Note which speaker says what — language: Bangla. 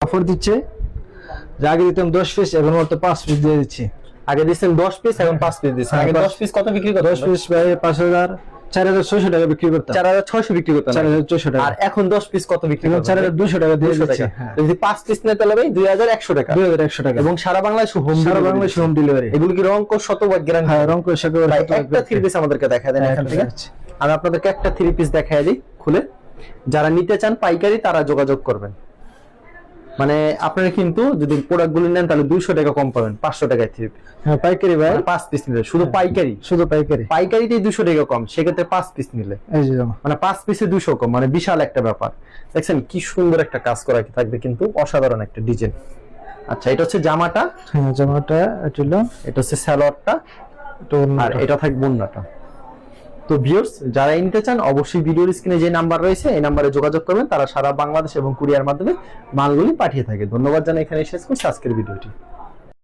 Speaker 1: অফার দিচ্ছে, যে আগে দিতাম 10 পিস, এখন মাত্র 5 পিস দিয়ে দিচ্ছি।
Speaker 2: আগে দিচ্ছেন 10 পিস, এখন 5 পিস দিচ্ছেন। আগে 10 পিস কত বিক্রি করতেন?
Speaker 1: 10 পিস ভাই 5000 4600 টাকা বিক্রি করতাম।
Speaker 2: 4600 বিক্রি করতেন।
Speaker 1: 4600 টাকা।
Speaker 2: আর এখন 10 পিস কত বিক্রি করতেন?
Speaker 1: 4200 টাকা দিয়ে
Speaker 2: 200
Speaker 1: দিচ্ছি।
Speaker 2: টাকা। যদি 5 পিস নিতে হবে 2100 টাকা।
Speaker 1: 2100 টাকা।
Speaker 2: এবং সারা বাংলাদেশ হোম
Speaker 1: ডেলিভারি।
Speaker 2: এগুলো কি রং কোড শতভাগ গ্যারান্টি?
Speaker 1: হ্যাঁ, রং কোড শতভাগ।
Speaker 2: একটা 3 পিস আমাদেরকে দেখায় দেন এখান থেকে। আমি আপনাদেরকে একটা 3 পিস দেখায় দিই খুলে। যারা নিতে চান পাইকারি তারা যোগাযোগ করবেন। মানে আপনারা কিন্তু যদি প্রোডাক্টগুলো নেন তাহলে 200 টাকা কম পাবেন, 500 টাকায় 3 পিস।
Speaker 1: হ্যাঁ, পাইকারি ভাই।
Speaker 2: 5 পিস নিলে শুধু পাইকারি,
Speaker 1: শুধু পাইকারি।
Speaker 2: পাইকারিতেই 200 টাকা কম, সেক্ষেত্রে 5 পিস নিলে
Speaker 1: এই যে
Speaker 2: মানে 5 পিসে 200 কম, মানে বিশাল একটা ব্যাপার। দেখছেন কি সুন্দর একটা কাজ করা থাকবে, কিন্তু অসাধারণ একটা ডিজাইন। আচ্ছা, এটা হচ্ছে জামাটা।
Speaker 1: হ্যাঁ, জামাটা এটা হলো,
Speaker 2: এটা হচ্ছে সালোয়ারটা, আর এটা থাকবে ওড়নাটা। তো ভিউয়ার্স, যারা নিতে চান অবশ্যই ভিডিওর স্ক্রিনে যে নাম্বার রয়েছে এই নাম্বারে যোগাযোগ করবেন। তারা সারা বাংলাদেশ এবং কুরিয়ার মাধ্যমে মালগুলি পাঠিয়ে থাকে। ধন্যবাদ জানাই এখানে শেষ করছি আজকের ভিডিওটি।